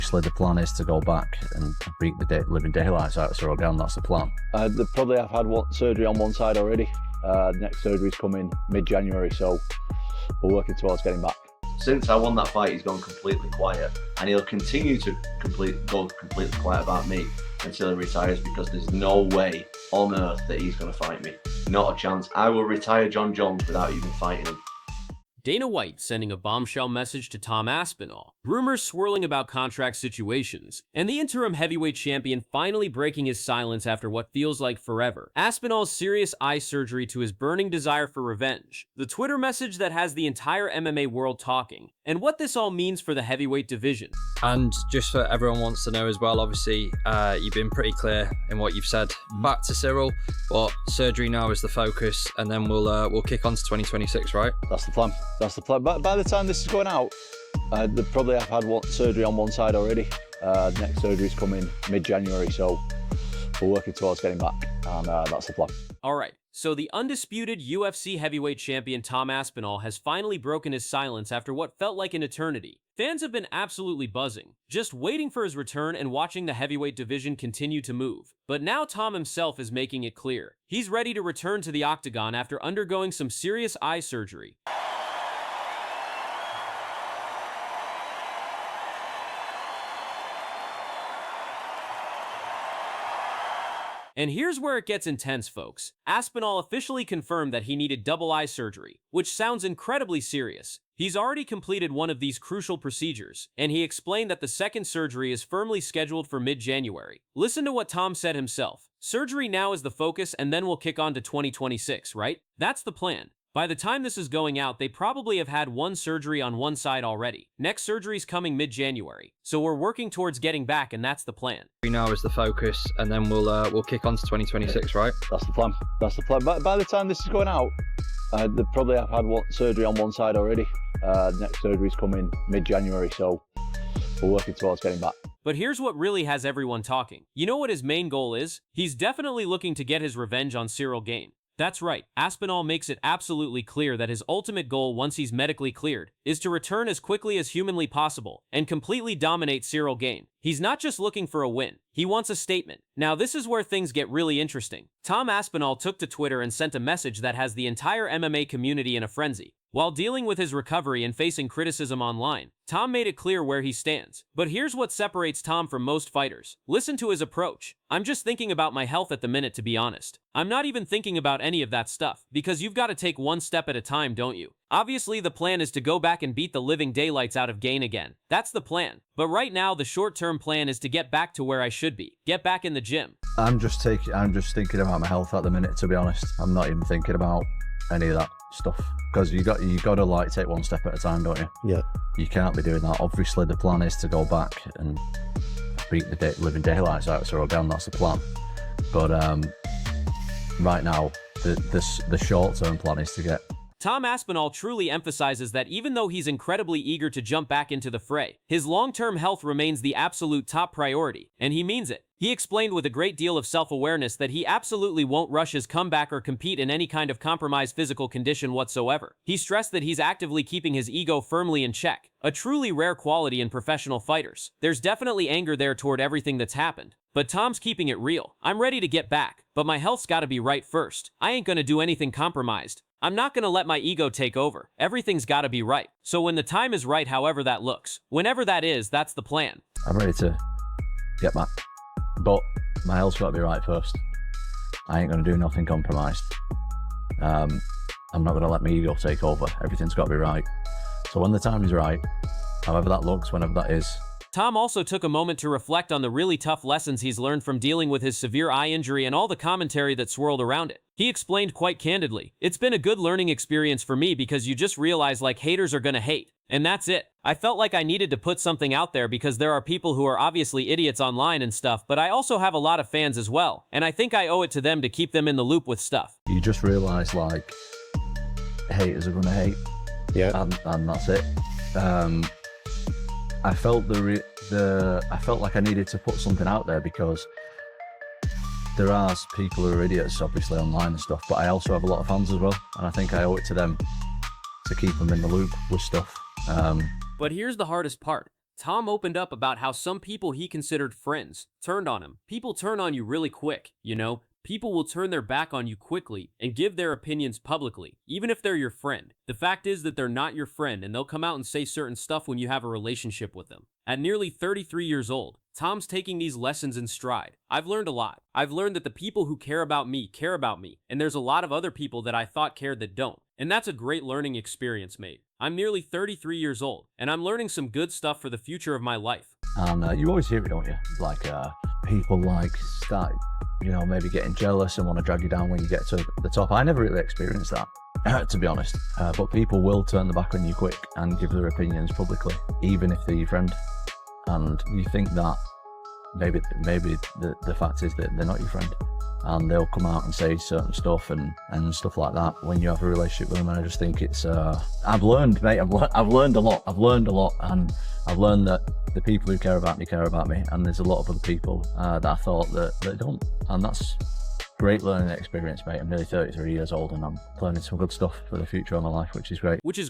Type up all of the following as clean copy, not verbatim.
Obviously, the plan is to go back and beat the living daylights out of Ciryl Gane. That's the plan. They probably have had surgery on one side already. Next surgery's coming mid-January, so we're working towards getting back. Since I won that fight, he's gone completely quiet, and he'll continue to go completely quiet about me until he retires, because there's no way on earth that he's going to fight me. Not a chance. I will retire John Jones without even fighting him. Dana White sending a bombshell message to Tom Aspinall, rumors swirling about contract situations, and the interim heavyweight champion finally breaking his silence after what feels like forever. Aspinall's serious eye surgery to his burning desire for revenge, the Twitter message that has the entire MMA world talking, and what this all means for the heavyweight division. And just for everyone wants to know as well, obviously, you've been pretty clear in what you've said back to Ciryl, but surgery now is the focus, and then we'll kick on to 2026, right? That's the plan. That's the plan. By the time this is going out, they probably have had surgery on one side already. Next surgery's coming mid-January, so we're working towards getting back, and that's the plan. All right, so the undisputed UFC heavyweight champion Tom Aspinall has finally broken his silence after what felt like an eternity. Fans have been absolutely buzzing, just waiting for his return and watching the heavyweight division continue to move. But now Tom himself is making it clear. He's ready to return to the Octagon after undergoing some serious eye surgery. And here's where it gets intense, folks. Aspinall officially confirmed that he needed double eye surgery, which sounds incredibly serious. He's already completed one of these crucial procedures, and he explained that the second surgery is firmly scheduled for mid-January. Listen to what Tom said himself. Surgery now is the focus, and then we'll kick on to 2026, right? That's the plan. By the time this is going out, they probably have had one surgery on one side already. Next surgery's coming mid-January, so we're working towards getting back, and that's the plan. Now is the focus, and then we'll kick on to 2026, right? That's the plan. That's the plan. By the time this is going out, they probably have had surgery on one side already. Next surgery's coming mid-January, so we're working towards getting back. But here's what really has everyone talking. You know what his main goal is? He's definitely looking to get his revenge on Ciryl Gane. That's right, Aspinall makes it absolutely clear that his ultimate goal once he's medically cleared is to return as quickly as humanly possible and completely dominate Ciryl Gane. He's not just looking for a win, he wants a statement. Now this is where things get really interesting. Tom Aspinall took to Twitter and sent a message that has the entire MMA community in a frenzy. While dealing with his recovery and facing criticism online, Tom made it clear where he stands. But here's what separates Tom from most fighters. Listen to his approach. I'm just thinking about my health at the minute, to be honest. I'm not even thinking about any of that stuff, because you've got to take one step at a time, don't you? Obviously, the plan is to go back and beat the living daylights out of Gane again. That's the plan. But right now, the short-term plan is to get back to where I should be. Get back in the gym. I'm just thinking about my health at the minute, to be honest. I'm not even thinking about any of that stuff, because you got to like take one step at a time, don't you? Yeah. You can't be doing that. Obviously, the plan is to go back and beat the living daylights out of Ciryl Gane. That's the plan. But right now, the short-term plan is to get. Tom Aspinall truly emphasizes that even though he's incredibly eager to jump back into the fray, his long-term health remains the absolute top priority, and he means it. He explained with a great deal of self-awareness that he absolutely won't rush his comeback or compete in any kind of compromised physical condition whatsoever. He stressed that he's actively keeping his ego firmly in check, a truly rare quality in professional fighters. There's definitely anger there toward everything that's happened, but Tom's keeping it real. I'm ready to get back, but my health's gotta be right first. I ain't gonna do anything compromised. I'm not gonna let my ego take over. Everything's gotta be right. So when the time is right, however that looks, whenever that is, that's the plan. I'm ready to get back, but my health's got to be right first. I ain't going to do nothing compromised. I'm not going to let my ego take over. Everything's got to be right. So when the time is right, however that looks, whenever that is. Tom also took a moment to reflect on the really tough lessons he's learned from dealing with his severe eye injury and all the commentary that swirled around it. He explained quite candidly, "It's been a good learning experience for me because you just realize like haters are gonna hate. And that's it. I felt like I needed to put something out there because there are people who are obviously idiots online and stuff, but I also have a lot of fans as well, and I think I owe it to them to keep them in the loop with stuff." You just realize like haters are gonna hate. Yeah. And that's it. I felt I felt like I needed to put something out there because there are people who are idiots, obviously, online and stuff, but I also have a lot of fans as well, and I think I owe it to them to keep them in the loop with stuff. But here's the hardest part. Tom opened up about how some people he considered friends turned on him. People turn on you really quick, you know? People will turn their back on you quickly and give their opinions publicly, even if they're your friend. The fact is that they're not your friend, and they'll come out and say certain stuff when you have a relationship with them. At nearly 33 years old, Tom's taking these lessons in stride. I've learned a lot. I've learned that the people who care about me, and there's a lot of other people that I thought cared that don't. And that's a great learning experience, mate. I'm nearly 33 years old, and I'm learning some good stuff for the future of my life. And you always hear it, don't you? Like people like start, you know, maybe getting jealous and want to drag you down when you get to the top. I never really experienced that, to be honest. But people will turn their back on you quick and give their opinions publicly, even if they're your friend. And you think that maybe the fact is that they're not your friend, and they'll come out and say certain stuff and stuff like that when you have a relationship with them. And I just think it's I've learned, mate. I've learned a lot, and I've learned that the people who care about me, and there's a lot of other people that I thought that don't, and that's great learning experience, mate. I'm nearly 33 years old, and I'm learning some good stuff for the future of my life, which is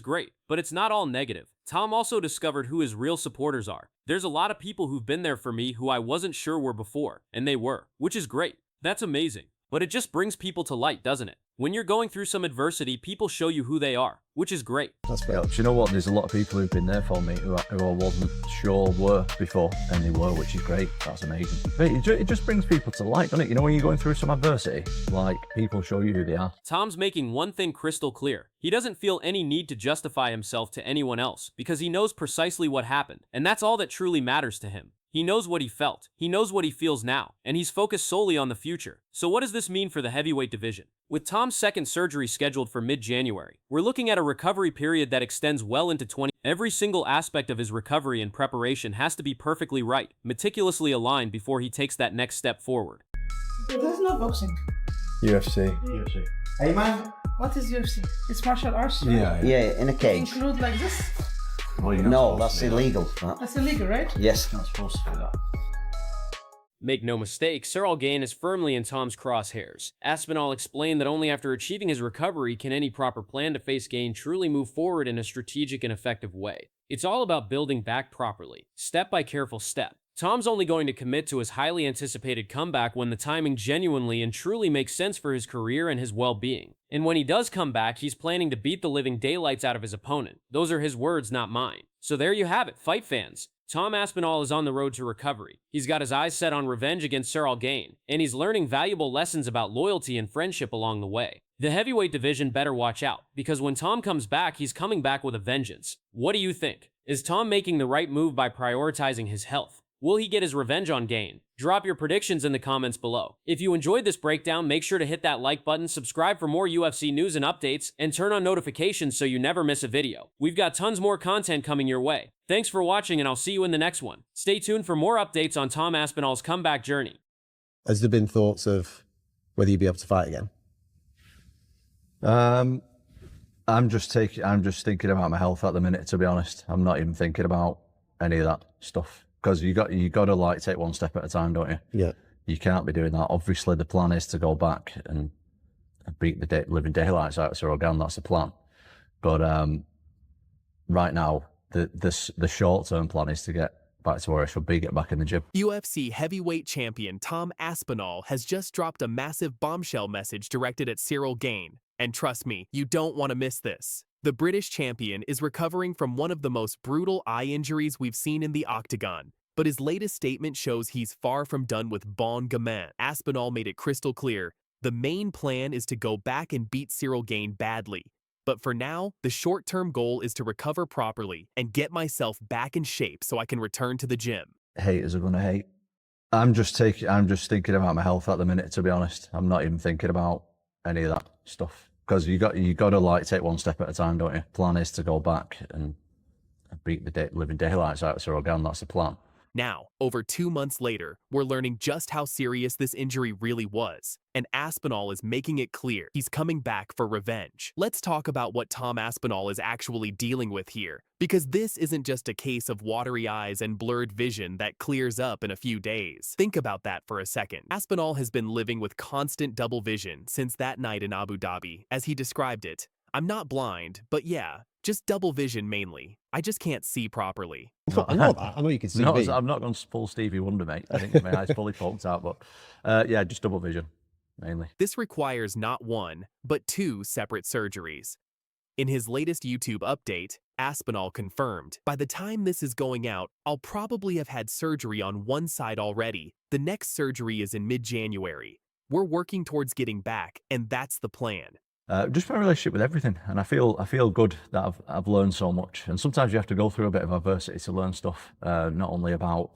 great. But it's not all negative. Tom also discovered who his real supporters are. There's a lot of people who've been there for me who I wasn't sure were before, and they were, which is great. That's amazing. But it just brings people to light, doesn't it? When you're going through some adversity, people show you who they are, which is great. That's fair. Do you know what? There's a lot of people who've been there for me who I wasn't sure were before, and they were, which is great. That's amazing. But it just brings people to light, doesn't it? You know, when you're going through some adversity, like, people show you who they are. Tom's making one thing crystal clear. He doesn't feel any need to justify himself to anyone else because he knows precisely what happened, and that's all that truly matters to him. He knows what he felt, he knows what he feels now, and he's focused solely on the future. So what does this mean for the heavyweight division? With Tom's second surgery scheduled for mid-January, we're looking at a recovery period that extends well into 20. Every single aspect of his recovery and preparation has to be perfectly right, meticulously aligned before he takes that next step forward. There's no boxing. UFC. Hey man, what is UFC? It's martial arts, right? Yeah, in a cage. Include like this? Well, you're not No, supposed that's to do that. illegal. That's illegal, right? Yes. You're not supposed to do that. Make no mistake, Ciryl Gane is firmly in Tom's crosshairs. Aspinall explained that only after achieving his recovery can any proper plan to face Gane truly move forward in a strategic and effective way. It's all about building back properly, step by careful step. Tom's only going to commit to his highly anticipated comeback when the timing genuinely and truly makes sense for his career and his well-being. And when he does come back, he's planning to beat the living daylights out of his opponent. Those are his words, not mine. So there you have it, fight fans. Tom Aspinall is on the road to recovery. He's got his eyes set on revenge against Ciryl Gane, and he's learning valuable lessons about loyalty and friendship along the way. The heavyweight division better watch out, because when Tom comes back, he's coming back with a vengeance. What do you think? Is Tom making the right move by prioritizing his health? Will he get his revenge on Gane? Drop your predictions in the comments below. If you enjoyed this breakdown, make sure to hit that like button, subscribe for more UFC news and updates, and turn on notifications so you never miss a video. We've got tons more content coming your way. Thanks for watching, and I'll see you in the next one. Stay tuned for more updates on Tom Aspinall's comeback journey. Has there been thoughts of whether you'd be able to fight again? I'm just thinking about my health at the minute, to be honest. I'm not even thinking about any of that stuff. Because you got to like take one step at a time, don't you? Yeah. You can't be doing that. Obviously, the plan is to go back and beat the living daylights out of Ciryl Gane. That's the plan. But right now, the short-term plan is to get back to where I should be, get back in the gym. UFC heavyweight champion Tom Aspinall has just dropped a massive bombshell message directed at Ciryl Gane. And trust me, you don't want to miss this. The British champion is recovering from one of the most brutal eye injuries we've seen in the Octagon, but his latest statement shows he's far from done with bon gamin. Aspinall made it crystal clear, the main plan is to go back and beat Ciryl Gane badly. But for now, the short-term goal is to recover properly and get myself back in shape so I can return to the gym. Haters are going to hate. I'm just thinking about my health at the minute, to be honest. I'm not even thinking about any of that stuff. Because you got to like take one step at a time, don't you? Plan is to go back and beat the living daylights out of Ciryl Gane. That's the plan. Now, over 2 months later, we're learning just how serious this injury really was, and Aspinall is making it clear he's coming back for revenge. Let's talk about what Tom Aspinall is actually dealing with here, because this isn't just a case of watery eyes and blurred vision that clears up in a few days. Think about that for a second. Aspinall has been living with constant double vision since that night in Abu Dhabi. As he described it, I'm not blind, but yeah, just double vision mainly. I just can't see properly. I know that. I know you can see me. I'm not going full Stevie Wonder, mate. I think my eyes fully poked out, but yeah, just double vision, mainly. This requires not one, but 2 separate surgeries. In his latest YouTube update, Aspinall confirmed, by the time this is going out, I'll probably have had surgery on one side already. The next surgery is in mid-January. We're working towards getting back, and that's the plan. Just my relationship with everything, and I feel good that I've learned so much. And sometimes you have to go through a bit of adversity to learn stuff, not only about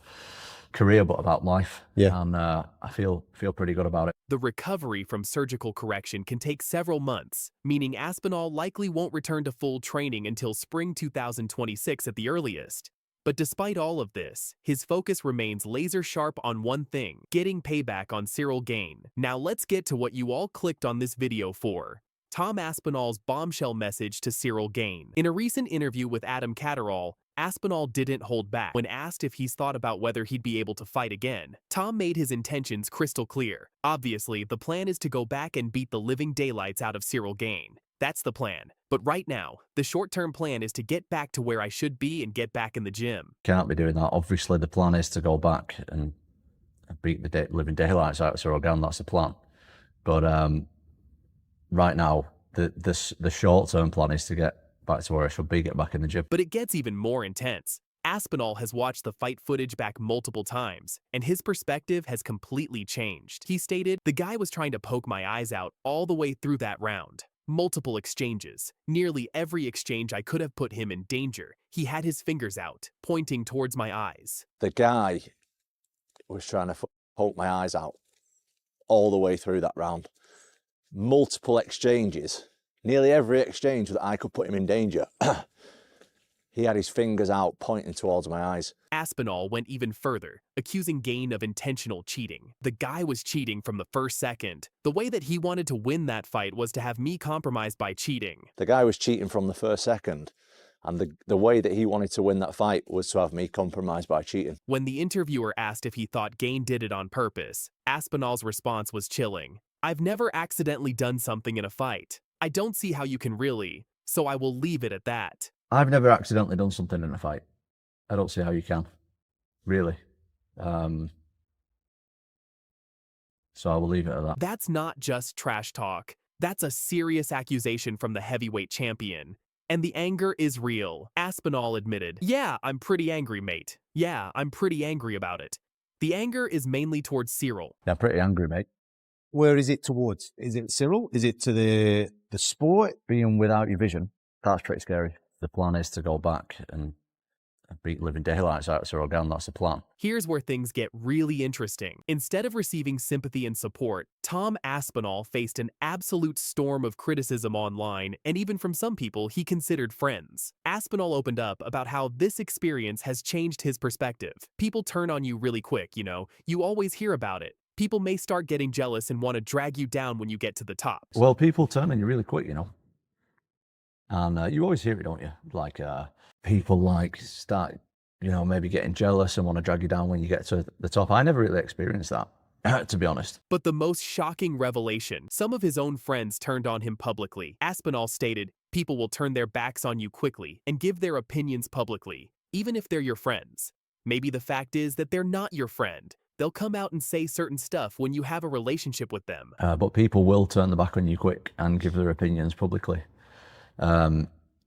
career but about life. Yeah. And I feel pretty good about it. The recovery from surgical correction can take several months, meaning Aspinall likely won't return to full training until spring 2026 at the earliest. But despite all of this, his focus remains laser sharp on one thing: getting payback on Ciryl Gane. Now let's get to what you all clicked on this video for: Tom Aspinall's bombshell message to Ciryl Gane. In a recent interview with Adam Catterall, Aspinall didn't hold back. When asked if he's thought about whether he'd be able to fight again, Tom made his intentions crystal clear. Obviously, the plan is to go back and beat the living daylights out of Ciryl Gane. That's the plan. But right now, the short-term plan is to get back to where I should be and get back in the gym. Can't be doing that. Obviously, the plan is to go back and beat the living daylights out of Ciryl Gane. That's the plan. But right now, the short-term plan is to get back to where I should be, get back in the gym. But it gets even more intense. Aspinall has watched the fight footage back multiple times, and his perspective has completely changed. He stated, "The guy was trying to poke my eyes out all the way through that round. Multiple exchanges. Nearly every exchange I could have put him in danger. He had his fingers out, pointing towards my eyes." The guy was trying to poke my eyes out all the way through that round. Multiple exchanges. Nearly every exchange that I could put him in danger. He had his fingers out pointing towards my eyes. Aspinall went even further, accusing Gane of intentional cheating. The guy was cheating from the first second. The way that he wanted to win that fight was to have me compromised by cheating. The guy was cheating from the first second. And the way that he wanted to win that fight was to have me compromised by cheating. When the interviewer asked if he thought Gane did it on purpose, Aspinall's response was chilling. "I've never accidentally done something in a fight. I don't see how you can really, so I will leave it at that." I've never accidentally done something in a fight. I don't see how you can, really. So I will leave it at that. That's not just trash talk. That's a serious accusation from the heavyweight champion. And the anger is real. Aspinall admitted, "Yeah, I'm pretty angry, mate. Yeah, I'm pretty angry about it." The anger is mainly towards Ciryl. Yeah, pretty angry, mate. Where is it towards? Is it Ciryl? Is it to the sport? Being without your vision, that's pretty scary. The plan is to go back and beat living daylights out of Ciryl Gane. That's the plan. Here's where things get really interesting. Instead of receiving sympathy and support, Tom Aspinall faced an absolute storm of criticism online, and even from some people he considered friends. Aspinall opened up about how this experience has changed his perspective. People turn on you really quick, you know. You always hear about it. People may start getting jealous and want to drag you down when you get to the top. Well, people turn on you really quick, you know. And you always hear it, don't you? Like people like start, you know, maybe getting jealous and want to drag you down when you get to the top. I never really experienced that, to be honest. But the most shocking revelation, some of his own friends turned on him publicly. Aspinall stated, "People will turn their backs on you quickly and give their opinions publicly, even if they're your friends. Maybe the fact is that they're not your friend. They'll come out and say certain stuff when you have a relationship with them." But people will turn their back on you quick and give their opinions publicly.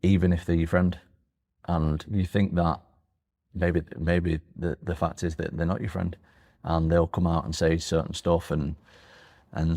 Even if they're your friend, and you think that maybe the fact is that they're not your friend, and they'll come out and say certain stuff and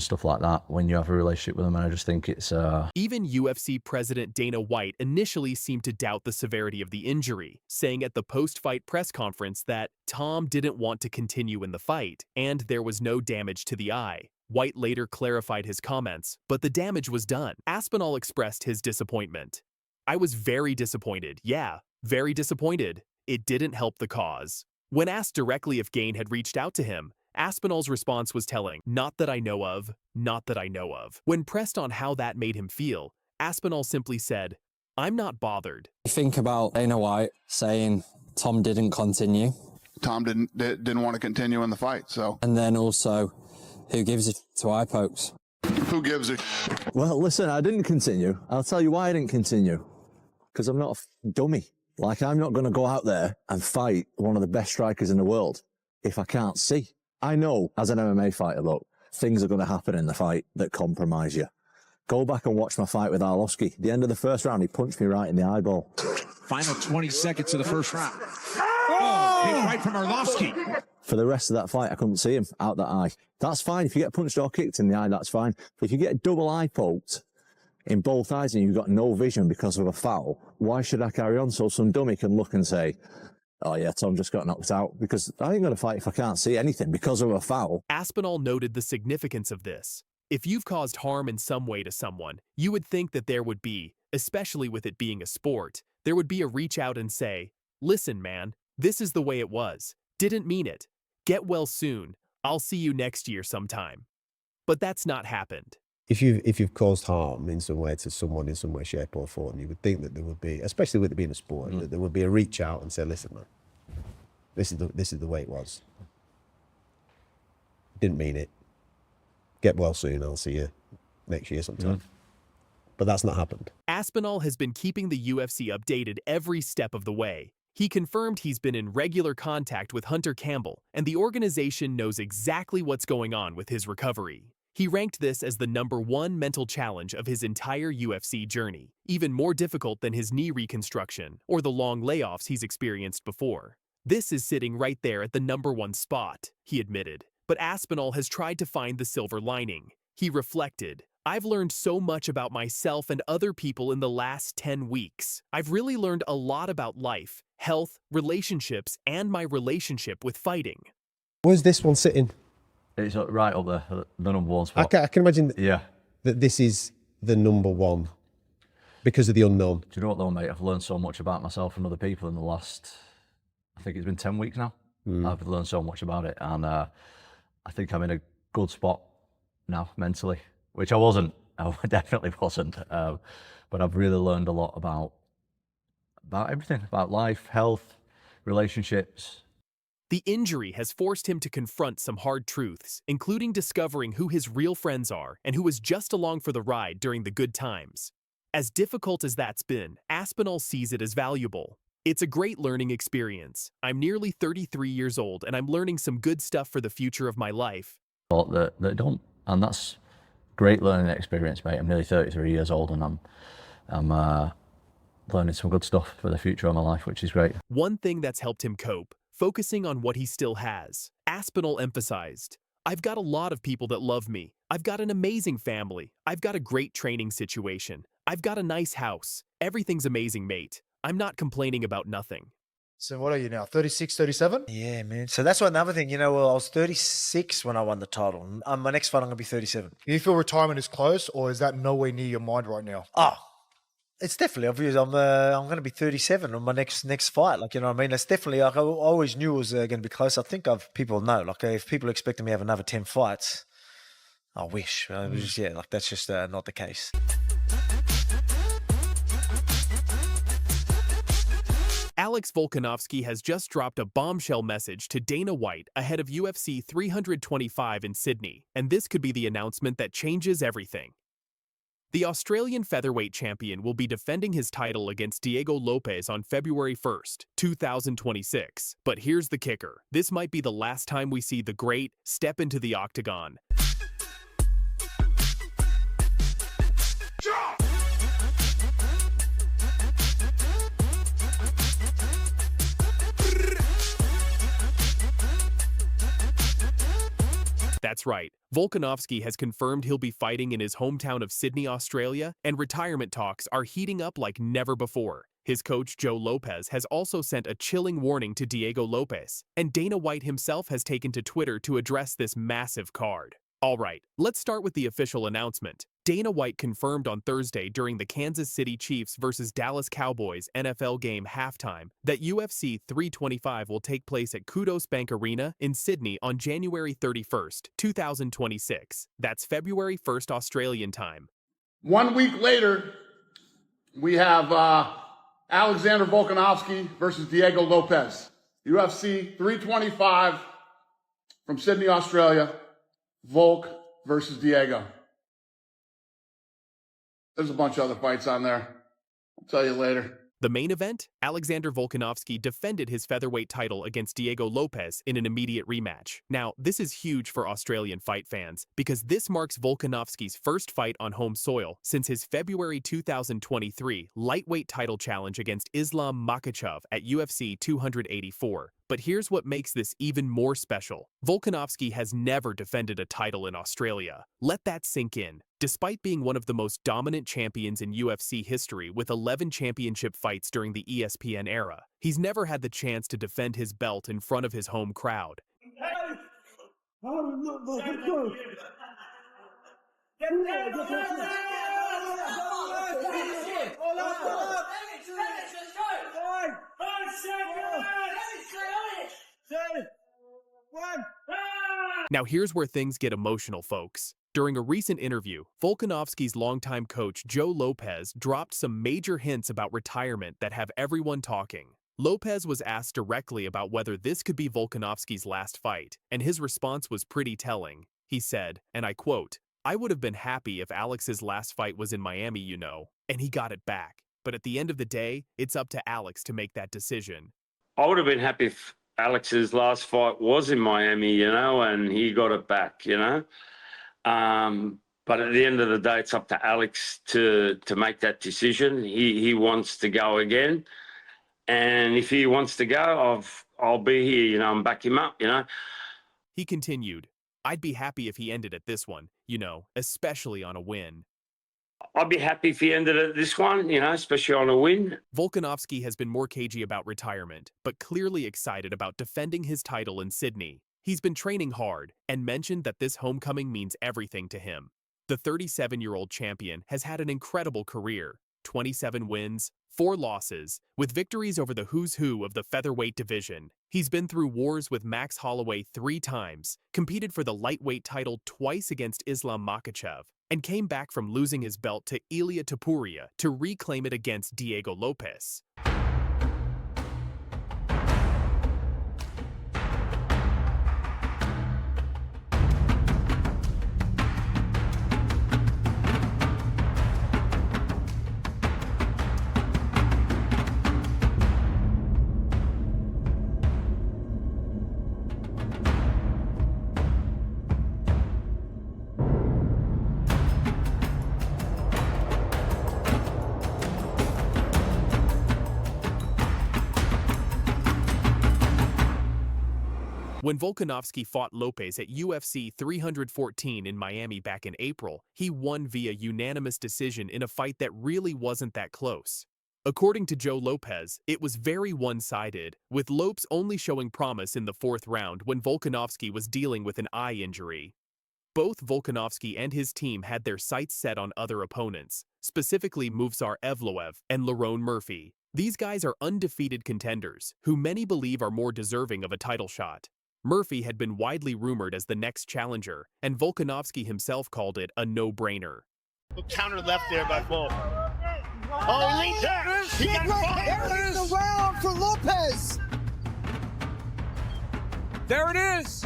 stuff like that when you have a relationship with them. And I just think it's Even UFC President Dana White initially seemed to doubt the severity of the injury, saying at the post-fight press conference that Tom didn't want to continue in the fight and there was no damage to the eye. White later clarified his comments, but the damage was done. Aspinall expressed his disappointment. "I was very disappointed. Yeah, very disappointed. It didn't help the cause." When asked directly if Gane had reached out to him, Aspinall's response was telling, "Not that I know of, not that I know of." When pressed on how that made him feel, Aspinall simply said, "I'm not bothered." Think about Dana White saying Tom didn't continue. Tom didn't want to continue in the fight, so. And then also, who gives it to eye pokes? Who gives a... Well, listen, I didn't continue. I'll tell you why I didn't continue. Because I'm not a dummy. Like, I'm not going to go out there and fight one of the best strikers in the world if I can't see. I know, as an MMA fighter, look, things are going to happen in the fight that compromise you. Go back and watch my fight with Arlovsky. The end of the first round, he punched me right in the eyeball. Final 20 seconds of the first round. Oh! Big right from Arlovsky. For the rest of that fight, I couldn't see him out that eye. That's fine. If you get punched or kicked in the eye, that's fine. But if you get double eye poked in both eyes and you've got no vision because of a foul, why should I carry on? So some dummy can look and say, oh yeah, Tom just got knocked out, because I ain't going to fight if I can't see anything because of a foul. Aspinall noted the significance of this. If you've caused harm in some way to someone, you would think that there would be, especially with it being a sport, there would be a reach out and say, listen, man, this is the way it was. Didn't mean it. Get well soon. I'll see you next year sometime. But that's not happened. If you've caused harm in some way to someone in some way, shape or form, you would think that there would be, especially with it being a sport, that there would be a reach out and say, listen, man, this is the way it was. Didn't mean it. Get well soon. I'll see you next year sometime. But that's not happened. Aspinall has been keeping the UFC updated every step of the way. He confirmed he's been in regular contact with Hunter Campbell, and the organization knows exactly what's going on with his recovery. He ranked this as the #1 mental challenge of his entire UFC journey, even more difficult than his knee reconstruction or the long layoffs he's experienced before. This is sitting right there at the #1 spot, he admitted. But Aspinall has tried to find the silver lining. He reflected, I've learned so much about myself and other people in the last 10 weeks. I've really learned a lot about life, health, relationships, and my relationship with fighting. Where's this one sitting? It's right up there, the #1 spot. I can imagine that this is the #1 because of the unknown. Do you know what though, mate? I've learned so much about myself and other people in the last, I think it's been 10 weeks now. I've learned so much about it, and I think I'm in a good spot now mentally, which I wasn't. I definitely wasn't. But I've really learned a lot about everything, about life, health, relationships. The injury has forced him to confront some hard truths, including discovering who his real friends are and who was just along for the ride during the good times. As difficult as that's been, Aspinall sees it as valuable. It's a great learning experience. I'm nearly 33 years old and I'm learning some good stuff for the future of my life. That don't, and that's great learning experience, mate. I'm nearly 33 years old and I'm learning some good stuff for the future of my life, which is great. One thing that's helped him cope, focusing on what he still has. Aspinall emphasized, I've got a lot of people that love me. I've got an amazing family. I've got a great training situation. I've got a nice house. Everything's amazing, mate. I'm not complaining about nothing. So what are you now, 36, 37? Yeah, man. So that's another thing, well, I was 36 when I won the title. My next fight, I'm going to be 37. Do you feel retirement is close, or is that nowhere near your mind right now? Oh, it's definitely obvious. I'm going to be 37 on my next fight. Like, you know what I mean? It's definitely, like, I always knew it was going to be close. I think people know, like, if people expecting me to have another 10 fights, I wish. That's just not the case. Alex Volkanovski has just dropped a bombshell message to Dana White ahead of UFC 325 in Sydney, and this could be the announcement that changes everything. The Australian featherweight champion will be defending his title against Diego Lopes on February 1st, 2026. But here's the kicker. This might be the last time we see the great step into the octagon. That's right. Volkanovski has confirmed he'll be fighting in his hometown of Sydney, Australia, and retirement talks are heating up like never before. His coach, Joe Lopez, has also sent a chilling warning to Diego Lopes, and Dana White himself has taken to Twitter to address this massive card. All right, let's start with the official announcement. Dana White confirmed on Thursday during the Kansas City Chiefs versus Dallas Cowboys NFL game halftime that UFC 325 will take place at Kudos Bank Arena in Sydney on January 31st, 2026. That's February 1st Australian time. 1 week later, we have Alexander Volkanovski versus Diego Lopes. UFC 325 from Sydney, Australia. Volk versus Diego. There's a bunch of other fights on there. I'll tell you later. The main event, Alexander Volkanovski defended his featherweight title against Diego Lopes in an immediate rematch. Now, this is huge for Australian fight fans because this marks Volkanovski's first fight on home soil since his February 2023 lightweight title challenge against Islam Makhachev at UFC 284. But here's what makes this even more special. Volkanovski has never defended a title in Australia. Let that sink in. Despite being one of the most dominant champions in UFC history with 11 championship fights during the ESPN era, he's never had the chance to defend his belt in front of his home crowd. Now here's where things get emotional, folks. During a recent interview, Volkanovski's longtime coach Joe Lopez dropped some major hints about retirement that have everyone talking. Lopez was asked directly about whether this could be Volkanovski's last fight, and his response was pretty telling. He said, and I quote, "I would have been happy if Alex's last fight was in Miami, you know, and he got it back. But at the end of the day, it's up to Alex to make that decision." I would have been happy if Alex's last fight was in Miami, you know, and he got it back, you know. But at the end of the day, it's up to Alex to make that decision. He wants to go again. And if he wants to go, I'll be here, you know, and back him up, you know. He continued, "I'd be happy if he ended at this one, you know, especially on a win." I'd be happy if he ended at this one, you know, especially on a win. Volkanovski has been more cagey about retirement, but clearly excited about defending his title in Sydney. He's been training hard and mentioned that this homecoming means everything to him. The 37-year-old champion has had an incredible career, 27 wins, 4 losses, with victories over the who's who of the featherweight division. He's been through wars with Max Holloway 3 times, competed for the lightweight title twice against Islam Makhachev, and came back from losing his belt to Ilia Topuria to reclaim it against Diego Lopes. When Volkanovski fought Lopes at UFC 314 in Miami back in April, he won via unanimous decision in a fight that really wasn't that close. According to Joe Lopez, it was very one-sided, with Lopes only showing promise in the 4th round when Volkanovski was dealing with an eye injury. Both Volkanovski and his team had their sights set on other opponents, specifically Movsar Evloev and Lerone Murphy. These guys are undefeated contenders, who many believe are more deserving of a title shot. Murphy had been widely rumored as the next challenger, and Volkanovski himself called it a no-brainer. Counter left there by both. Holy shit! He got the round for Lopez. There it is.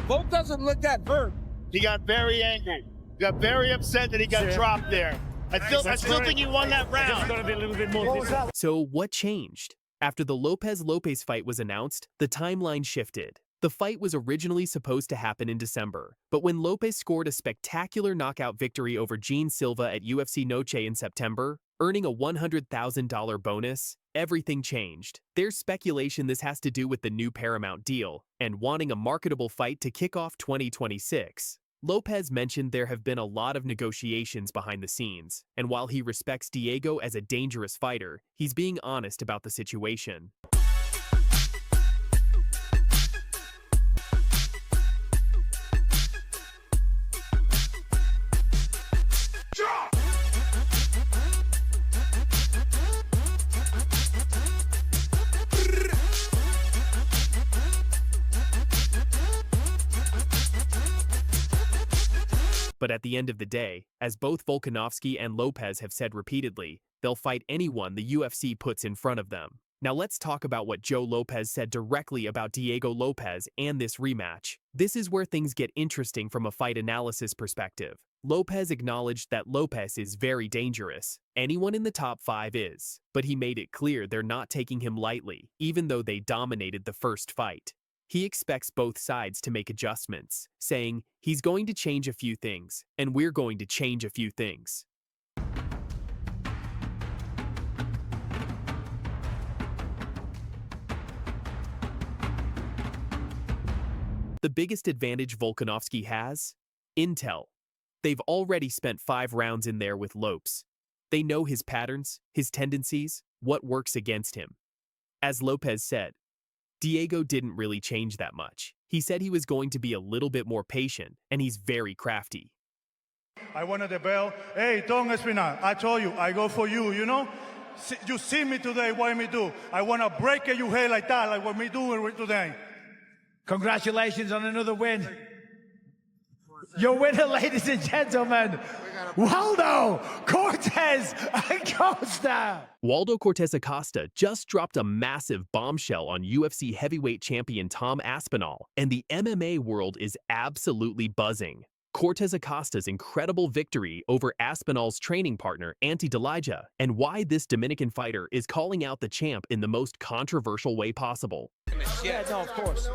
Volk doesn't look that hurt. He got very angry. He got very upset that he got dropped there. I still think he won that round. It's gonna be a little bit more. So what changed? After the Lopez-Lopes fight was announced, the timeline shifted. The fight was originally supposed to happen in December, but when Lopez scored a spectacular knockout victory over Gene Silva at UFC Noche in September, earning a $100,000 bonus, everything changed. There's speculation this has to do with the new Paramount deal and wanting a marketable fight to kick off 2026. Lopez mentioned there have been a lot of negotiations behind the scenes, and while he respects Diego as a dangerous fighter, he's being honest about the situation. But at the end of the day, as both Volkanovski and Lopez have said repeatedly, they'll fight anyone the UFC puts in front of them. Now let's talk about what Joe Lopez said directly about Diego Lopez and this rematch. This is where things get interesting from a fight analysis perspective. Lopez acknowledged that Lopez is very dangerous. Anyone in the top 5 is. But he made it clear they're not taking him lightly, even though they dominated the first fight. He expects both sides to make adjustments, saying, he's going to change a few things, and we're going to change a few things. The biggest advantage Volkanovski has? Intel. They've already spent 5 rounds in there with Lopes. They know his patterns, his tendencies, what works against him. As Lopez said, Diego didn't really change that much. He said he was going to be a little bit more patient, and he's very crafty. I wanted the bell. Hey, Tom Aspinall, I told you, I go for you, you know? You see me today, what me do? I want to break your head like that, like what me doing today. Congratulations on another win. Your winner, ladies and gentlemen, Waldo Cortez Acosta. Waldo Cortez Acosta just dropped a massive bombshell on UFC heavyweight champion Tom Aspinall, and the MMA world is absolutely buzzing. Cortez Acosta's incredible victory over Aspinall's training partner, Ante Delija, and why this Dominican fighter is calling out the champ in the most controversial way possible. Yeah, no, of course.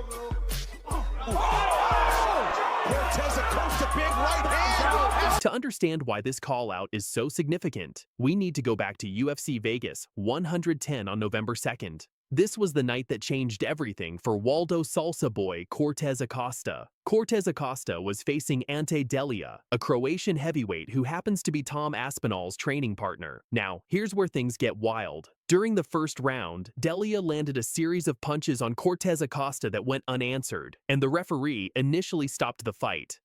Cortez Acosta, big right hand. To understand why this call-out is so significant, we need to go back to UFC Vegas 110 on November 2nd. This was the night that changed everything for Waldo Salsa Boy Cortez Acosta. Cortez Acosta was facing Ante Delija, a Croatian heavyweight who happens to be Tom Aspinall's training partner. Now, here's where things get wild. During the first round, Delija landed a series of punches on Cortez Acosta that went unanswered, and the referee initially stopped the fight.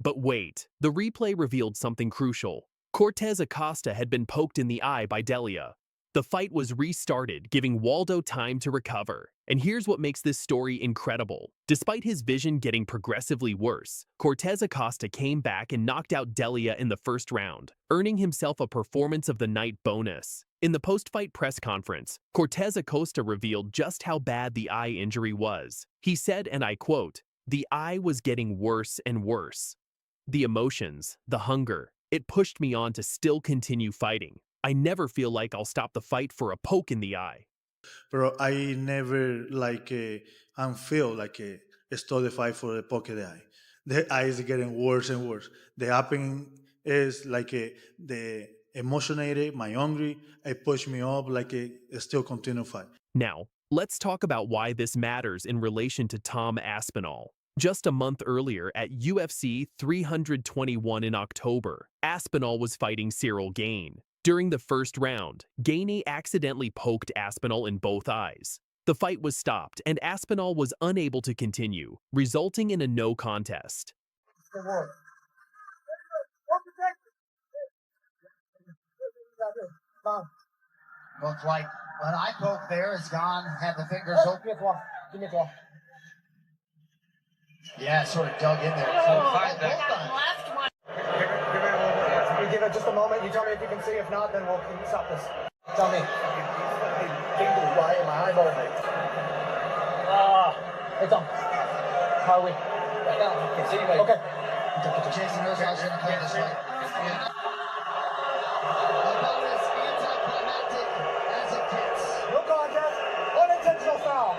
But wait, the replay revealed something crucial. Cortez Acosta had been poked in the eye by Delija. The fight was restarted, giving Waldo time to recover. And here's what makes this story incredible. Despite his vision getting progressively worse, Cortez Acosta came back and knocked out Delija in the first round, earning himself a Performance of the Night bonus. In the post-fight press conference, Cortez Acosta revealed just how bad the eye injury was. He said, and I quote, "The eye was getting worse and worse. The emotions, the hunger, it pushed me on to still continue fighting. I never feel like I'll stop the fight for a poke in the eye." But I never feel stop the fight for the poke in the eye. The eye is getting worse and worse. The happening is the emotionated, my hungry, it pushed me up still continue fight. Now, let's talk about why this matters in relation to Tom Aspinall. Just a month earlier at UFC 321 in October, Aspinall was fighting Ciryl Gane. During the first round, Gane accidentally poked Aspinall in both eyes. The fight was stopped and Aspinall was unable to continue, resulting in a no contest. Looks like an eye poke there is gone. Have the fingers open. Give me a claw. Yeah, sort of dug in there. Left one. You give it just a moment. You tell me if you can see. If not, then we'll stop this. Tell me. Tingles right in my eyeball. Hey, Tom. How are we? Right now. Can see you, mate. Okay. Jason knows how he's going to play this fight. No contest. Unintentional foul.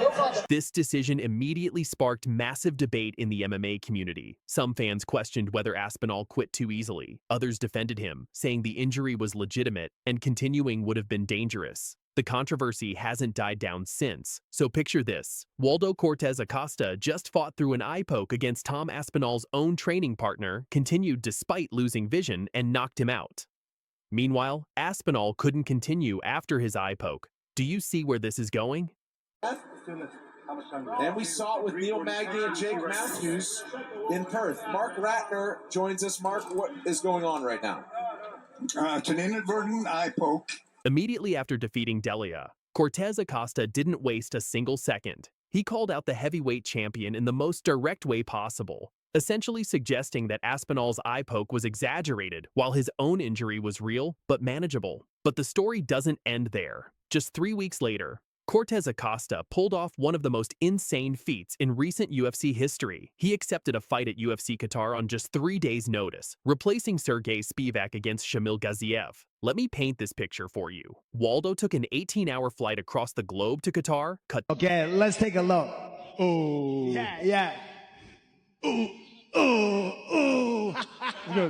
No contest. This decision immediately sparked massive debate in the MMA community. Some fans questioned whether Aspinall quit too easily. Others defended him, saying the injury was legitimate and continuing would have been dangerous. The controversy hasn't died down since, so picture this. Waldo Cortez Acosta just fought through an eye poke against Tom Aspinall's own training partner, continued despite losing vision, and knocked him out. Meanwhile, Aspinall couldn't continue after his eye poke. Do you see where this is going? And we saw it with Neil Magny and Jake Matthews in Perth. Mark Ratner joins us. Mark, what is going on right now? It's an inadvertent eye poke. Immediately after defeating Delija, Cortez Acosta didn't waste a single second. He called out the heavyweight champion in the most direct way possible. essentially suggesting that Aspinall's eye poke was exaggerated while his own injury was real but manageable. But the story doesn't end there. Just 3 weeks later, Cortez Acosta pulled off one of the most insane feats in recent UFC history. He accepted a fight at UFC Qatar on just 3 days' notice, replacing Sergey Spivak against Shamil Gaziev. Let me paint this picture for you. Waldo took an 18-hour flight across the globe to Qatar. Okay, let's take a look. Oh. Yeah.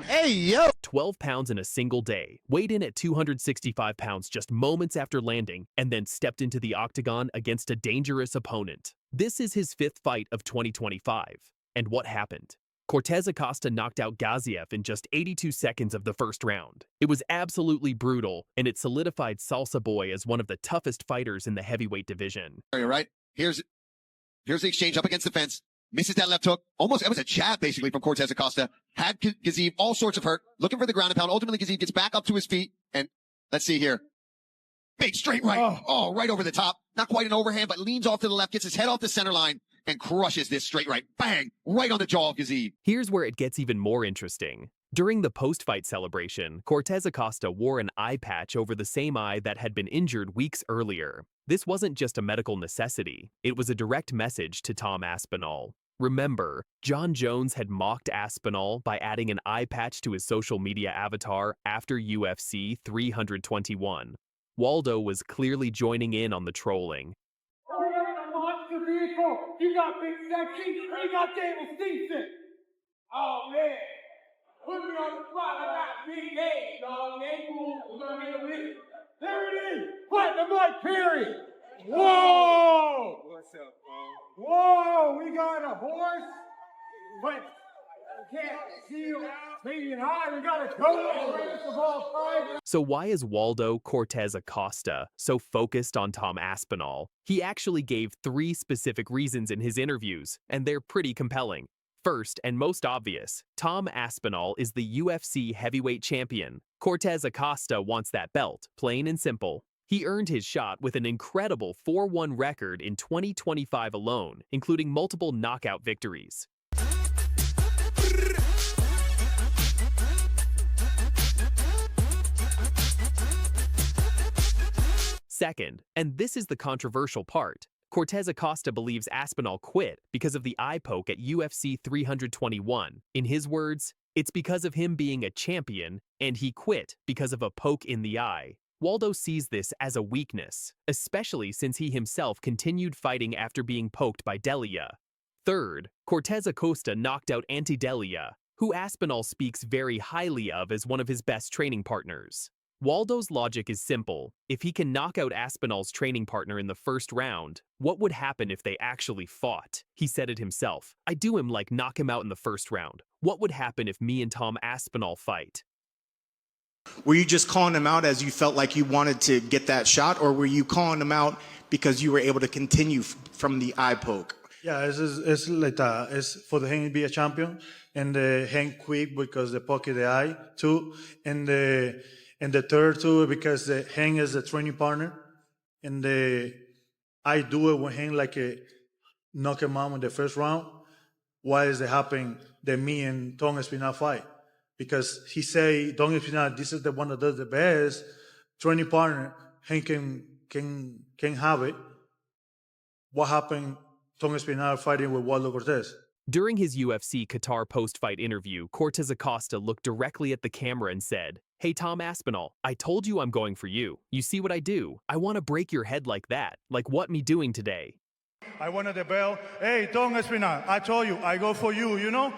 Hey, yo! 12 pounds in a single day, weighed in at 265 pounds just moments after landing, and then stepped into the Octagon against a dangerous opponent. This is his 5th fight of 2025. And what happened? Cortez Acosta knocked out Gaziev in just 82 seconds of the first round. It was absolutely brutal, and it solidified Salsa Boy as one of the toughest fighters in the heavyweight division. Right? Here's the exchange up against the fence. Misses that left hook. Almost, it was a jab basically from Cortez Acosta. Had Gaziev all sorts of hurt. Looking for the ground and pound. Ultimately, Gaziev gets back up to his feet. And let's see here. Big straight right. Oh, right over the top. Not quite an overhand, but leans off to the left, gets his head off the center line, and crushes this straight right. Bang! Right on the jaw of Gaziev. Here's where it gets even more interesting. During the post-fight celebration, Cortez Acosta wore an eye patch over the same eye that had been injured weeks earlier. This wasn't just a medical necessity. It was a direct message to Tom Aspinall. Remember, John Jones had mocked Aspinall by adding an eye patch to his social media avatar after UFC 321. Waldo was clearly joining in on the trolling. Oh, you're in a monster vehicle. You got Big Sexy. You got Table Stevenson. Oh, man. Put me on the spot. I got Big A, dog. Ain't cool. We're going to get a minute. There it is. Platinum Mike Perry. Whoa. What's up, bro? Whoa, we got a horse. But I can't see you medium high. We got a goat. Greatest of all time. So why is Waldo Cortez Acosta so focused on Tom Aspinall? He actually gave 3 specific reasons in his interviews, and they're pretty compelling. First, and most obvious, Tom Aspinall is the UFC heavyweight champion. Cortez Acosta wants that belt, plain and simple. He earned his shot with an incredible 4-1 record in 2025 alone, including multiple knockout victories. Second, and this is the controversial part, Cortez Acosta believes Aspinall quit because of the eye poke at UFC 321. In his words, it's because of him being a champion, and he quit because of a poke in the eye. Waldo sees this as a weakness, especially since he himself continued fighting after being poked by Delia. Third, Cortez Acosta knocked out Delia, who Aspinall speaks very highly of as one of his best training partners. Waldo's logic is simple. If he can knock out Aspinall's training partner in the first round, what would happen if they actually fought? He said it himself. I do him like knock him out in the first round. What would happen if me and Tom Aspinall fight? Were you just calling him out as you felt like you wanted to get that shot, or were you calling him out because you were able to continue from the eye poke? Yeah, it's like that. It's for the him to be a champion, and the him quick because the pocket the eye too, and the third too because the him is the training partner, and I do it with him like a knock him out in the first round. Why is it happening that me and Tom Aspinall fight? Because he say Tom Aspinall, this is the one that does the best training partner. He can have it. What happened? Tom Aspinall fighting with Waldo Cortez. During his UFC Qatar post-fight interview, Cortez Acosta looked directly at the camera and said, "Hey Tom Aspinall, I told you I'm going for you. You see what I do? I want to break your head like that. Like what me doing today?" I wanted the bell. Hey, Tom Aspinall, I told you, I go for you, you know?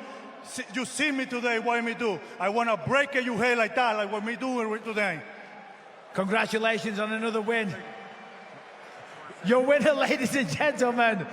You see me today, what me do? I want to break your head like that, like what me doing today. Congratulations on another win. Your winner, ladies and gentlemen,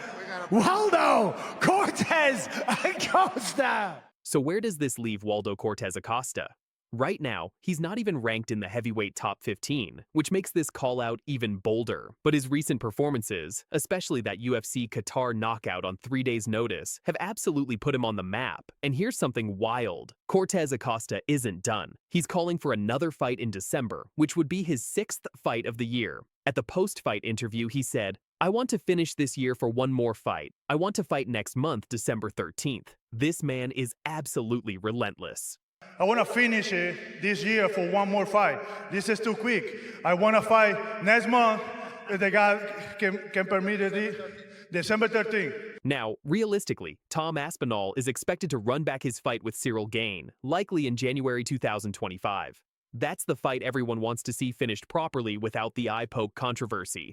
Waldo Cortez Acosta. So where does this leave Waldo Cortez Acosta? Right now, he's not even ranked in the heavyweight top 15, which makes this call-out even bolder. But his recent performances, especially that UFC Qatar knockout on 3 days' notice, have absolutely put him on the map. And here's something wild. Cortez Acosta isn't done. He's calling for another fight in December, which would be his 6th fight of the year. At the post-fight interview, he said, I want to finish this year for one more fight. I want to fight next month, December 13th. This man is absolutely relentless. I want to finish it this year for one more fight. This is too quick. I want to fight next month if the guy can permit it, December 13th. Now, realistically, Tom Aspinall is expected to run back his fight with Ciryl Gane, likely in January 2025. That's the fight everyone wants to see finished properly without the eye poke controversy.